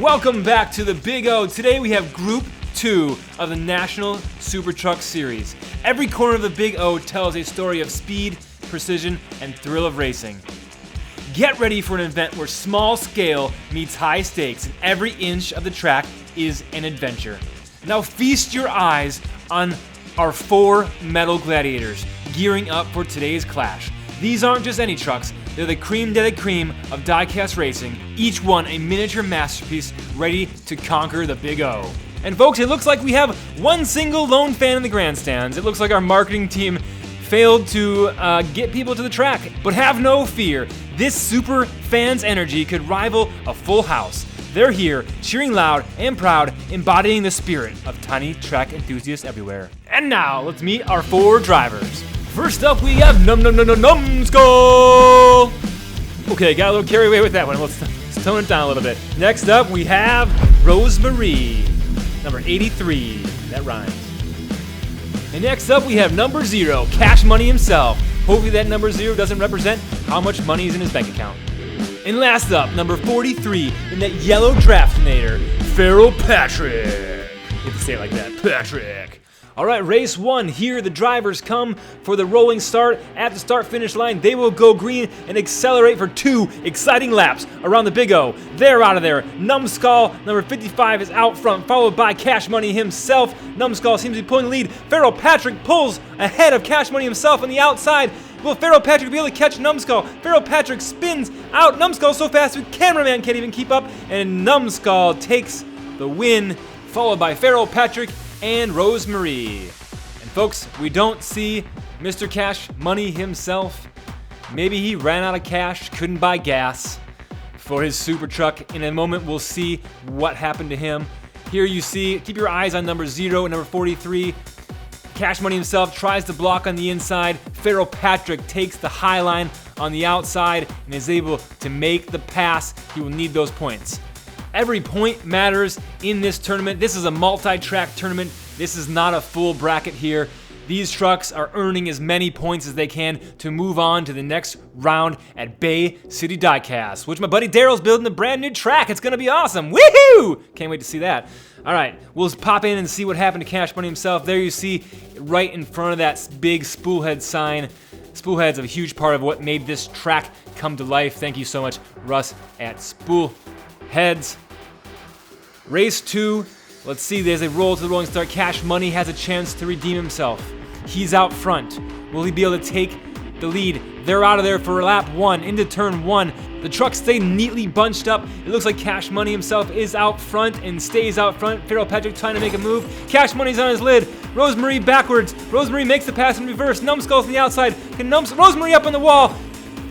welcome back to the Big O. Today we have Group 2 of the National Super Truck Series. Every corner of the Big O tells a story of speed, precision, and thrill of racing. Get ready for an event where small scale meets high stakes and every inch of the track is an adventure. Now feast your eyes on our 4 metal gladiators gearing up for today's clash. These aren't just any trucks, they're the cream de la cream of Diecast racing, each one a miniature masterpiece ready to conquer the Big O. And folks, it looks like we have one single lone fan in the grandstands. It looks like our marketing team failed to get people to the track. But have no fear, this super fan's energy could rival a full house. They're here, cheering loud and proud, embodying the spirit of tiny track enthusiasts everywhere. And now, let's meet our 4 drivers. First up, we have Numbskull! Okay, got a little carried away with that one. Let's tone it down a little bit. Next up, we have Rosemary, number 83. That rhymes. And next up, we have number 0, Cash Money himself. Hopefully that number 0 doesn't represent how much money is in his bank account. And last up, number 43, in that yellow Draftinator, Feral Patrick. You have to say it like that, Patrick. All right, race 1. Here the drivers come for the rolling start. At the start-finish line, they will go green and accelerate for 2 exciting laps around the Big O. They're out of there. Numbskull, number 55, is out front, followed by Cash Money himself. Numbskull seems to be pulling the lead. Feral Patrick pulls ahead of Cash Money himself on the outside. Will Feral Patrick be able to catch Numbskull? Feral Patrick spins out Numbskull so fast the cameraman can't even keep up, and Numbskull takes the win, followed by Feral Patrick and Rosemary. And folks, we don't see Mr. Cash Money himself. Maybe he ran out of cash, couldn't buy gas for his super truck. In a moment, we'll see what happened to him. Here you see, keep your eyes on number 0 and number 43. Cash Money himself tries to block on the inside. Feral Patrick takes the high line on the outside and is able to make the pass. He will need those points. Every point matters in this tournament. This is a multi-track tournament. This is not a full bracket here. These trucks are earning as many points as they can to move on to the next round at Bay City Diecast, which my buddy Daryl's building a brand new track. It's gonna be awesome. Woohoo! Can't wait to see that. All right, we'll pop in and see what happened to Cash Money himself. There you see, right in front of that big spoolhead sign. Spoolhead's a huge part of what made this track come to life. Thank you so much, Russ at Spoolheads. Race 2, let's see, as they roll to the rolling start, Cash Money has a chance to redeem himself. He's out front. Will he be able to take the lead? They're out of there for lap 1, into turn 1. The trucks stay neatly bunched up. It looks like Cash Money himself is out front and stays out front. Feral Patrick trying to make a move. Cash Money's on his lid. Rosemary backwards. Rosemary makes the pass in reverse. Numbskull's on the outside. Rosemary up on the wall.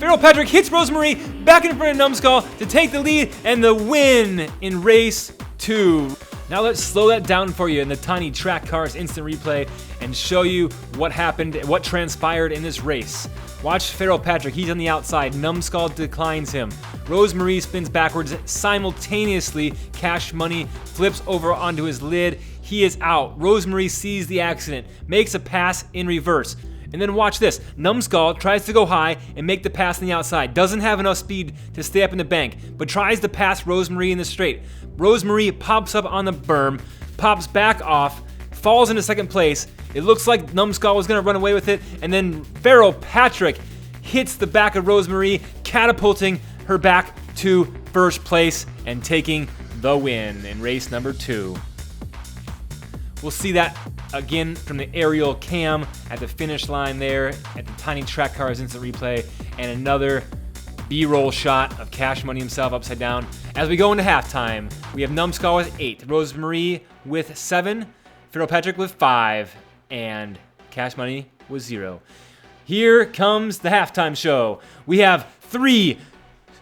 Feral Patrick hits Rosemary back in front of Numbskull to take the lead and the win in race 2. Now let's slow that down for you in the tiny track cars instant replay and show you what happened, what transpired in this race. Watch Feral Patrick, he's on the outside. Numbskull declines him. Rosemary spins backwards simultaneously. Cash Money flips over onto his lid. He is out. Rosemary sees the accident, makes a pass in reverse. And then watch this. Numbskull tries to go high and make the pass on the outside. Doesn't have enough speed to stay up in the bank, but tries to pass Rosemary in the straight. Rosemary pops up on the berm, pops back off, falls into second place. It looks like Numbskull was gonna run away with it, and then Feral Patrick hits the back of Rosemary, catapulting her back to first place and taking the win in race number 2. We'll see that again from the aerial cam at the finish line there at the tiny track cars instant replay, and another B-roll shot of Cash Money himself upside down. As we go into halftime, we have Numbskull with 8, Rosemary with 7, Feral Patrick with 5, and Cash Money with 0. Here comes the halftime show. We have 3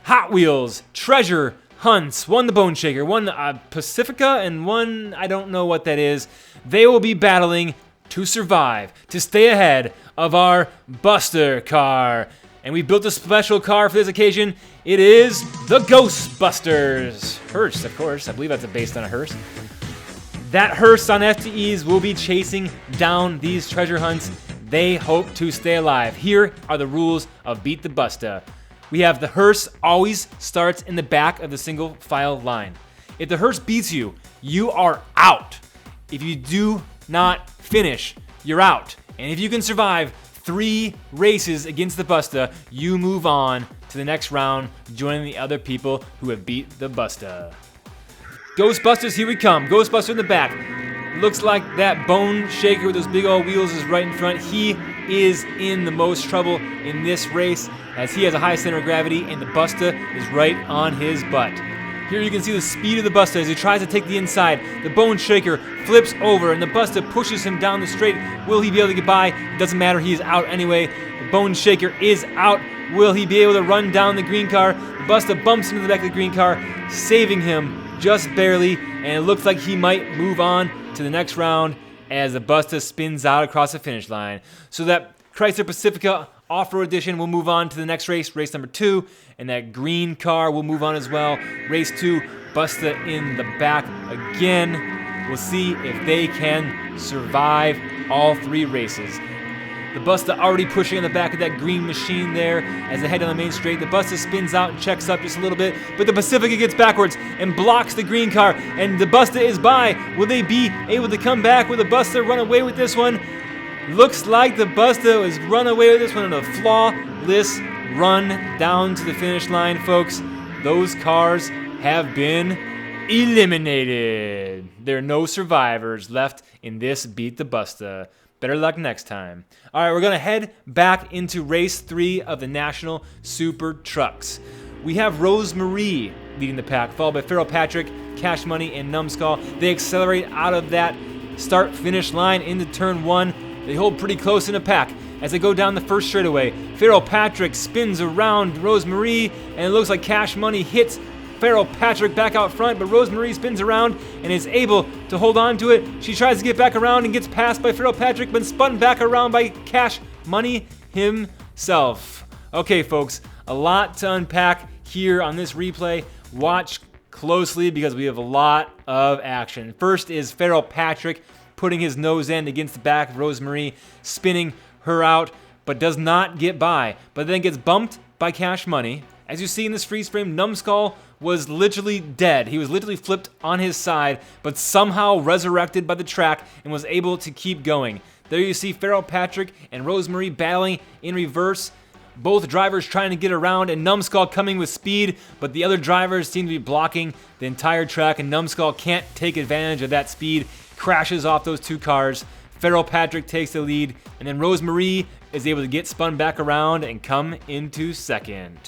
Hot Wheels treasure hunts, one the Bone Shaker, one Pacifica, and one I don't know what that is. They will be battling to survive, to stay ahead of our Buster car. And we built a special car for this occasion. It is the Ghostbusters. Hearse, of course. I believe that's based on a hearse. That hearse on FTEs will be chasing down these treasure hunts. They hope to stay alive. Here are the rules of Beat the Busta. We have the hearse always starts in the back of the single file line. If the hearse beats you, you are out. If you do not finish, you're out. And if you can survive 3 races against the Busta, you move on to the next round, joining the other people who have beat the Busta. Ghostbusters, here we come. Ghostbuster in the back. Looks like that bone shaker with those big old wheels is right in front. He is in the most trouble in this race, as he has a high center of gravity and the Busta is right on his butt. Here you can see the speed of the Busta as he tries to take the inside. The bone shaker flips over and the Busta pushes him down the straight. Will he be able to get by? It doesn't matter, he is out anyway. The bone shaker is out. Will he be able to run down the green car? The Busta bumps into the back of the green car, saving him just barely, and it looks like he might move on to the next round as the Busta spins out across the finish line. So that Chrysler Pacifica Off-Road Edition will move on to the next race, race number 2, and that green car will move on as well. Race 2, Busta in the back again. We'll see if they can survive all 3 races. The Busta already pushing on the back of that green machine there as they head down the main straight. The Busta spins out and checks up just a little bit, but the Pacifica gets backwards and blocks the green car, and the Busta is by. Will they be able to come back? Will the Busta run away with this one? Looks like the Busta has run away with this one in a flawless run down to the finish line, folks. Those cars have been eliminated. There are no survivors left in this Beat the Busta. Better luck next time. All right, we're going to head back into race 3 of the National Super Trucks. We have Rosemarie leading the pack, followed by Feral Patrick, Cash Money, and Numbskull. They accelerate out of that start-finish line into turn 1. They hold pretty close in a pack as they go down the first straightaway. Feral Patrick spins around Rosemarie, and it looks like Cash Money hits Feral Patrick back out front, but Rosemarie spins around and is able to hold on to it. She tries to get back around and gets passed by Feral Patrick, but spun back around by Cash Money himself. Okay, folks, a lot to unpack here on this replay. Watch closely because we have a lot of action. First is Feral Patrick putting his nose end against the back of Rosemarie, spinning her out, but does not get by, but then gets bumped by Cash Money. As you see in this freeze frame, Numbskull was literally dead. He was literally flipped on his side, but somehow resurrected by the track and was able to keep going. There you see Feral Patrick and Rosemarie battling in reverse. Both drivers trying to get around, and Numbskull coming with speed, but the other drivers seem to be blocking the entire track, and Numbskull can't take advantage of that speed, crashes off those 2 cars. Feral Patrick takes the lead, and then Rosemarie is able to get spun back around and come into second.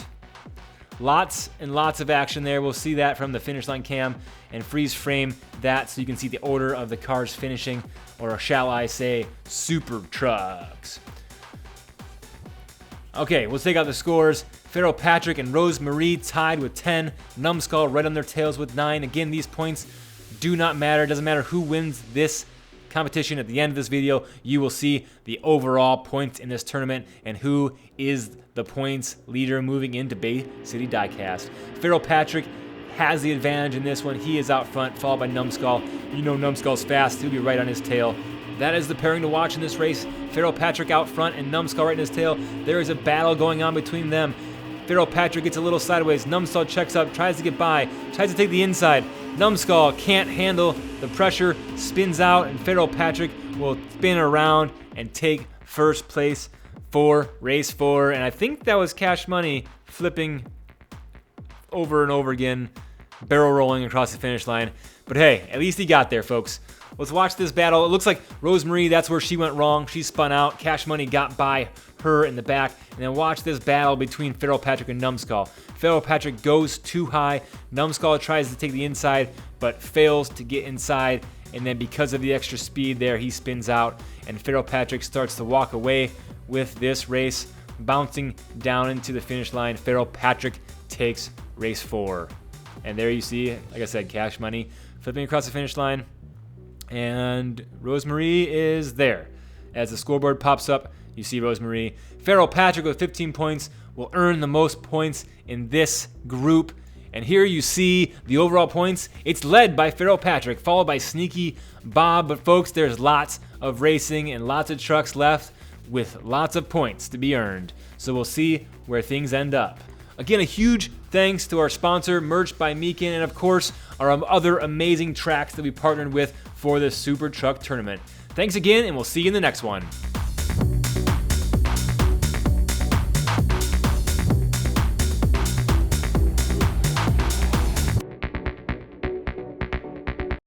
Lots and lots of action there. We'll see that from the finish line cam and freeze frame that so you can see the order of the cars finishing, or shall I say, Super Trucks. Okay, we'll take out the scores. Feral Patrick and Rosemarie tied with 10. Numbskull right on their tails with 9. Again, these points do not matter. It doesn't matter who wins this competition. At the end of this video, you will see the overall points in this tournament and who is the points leader moving into Bay City Diecast. Feral Patrick has the advantage in this one. He is out front, followed by Numbskull. You know Numbskull's fast. He'll be right on his tail. That is the pairing to watch in this race. Feral Patrick out front and Numbskull right in his tail. There is a battle going on between them. Feral Patrick gets a little sideways. Numbskull checks up, tries to get by, tries to take the inside. Numbskull can't handle the pressure, spins out, and Feral Patrick will spin around and take first place for race 4. And I think that was Cash Money flipping over and over again, barrel rolling across the finish line. But hey, at least he got there, folks. Let's watch this battle. It looks like Rosemarie, that's where she went wrong. She spun out. Cash Money got by her in the back. And then watch this battle between Feral Patrick and Numbskull. Feral Patrick goes too high. Numbskull tries to take the inside, but fails to get inside. And then because of the extra speed there, he spins out. And Feral Patrick starts to walk away with this race, bouncing down into the finish line. Feral Patrick takes race 4. And there you see, like I said, Cash Money flipping across the finish line. And Rosemarie is there. As the scoreboard pops up, you see Rosemarie. Feral Patrick with 15 points will earn the most points in this group. And here you see the overall points. It's led by Feral Patrick, followed by Sneaky Bob. But folks, there's lots of racing and lots of trucks left with lots of points to be earned. So we'll see where things end up. Again, a huge thanks to our sponsor, Merch by Meekin, and of course, our other amazing tracks that we partnered with for this Super Truck Tournament. Thanks again, and we'll see you in the next one.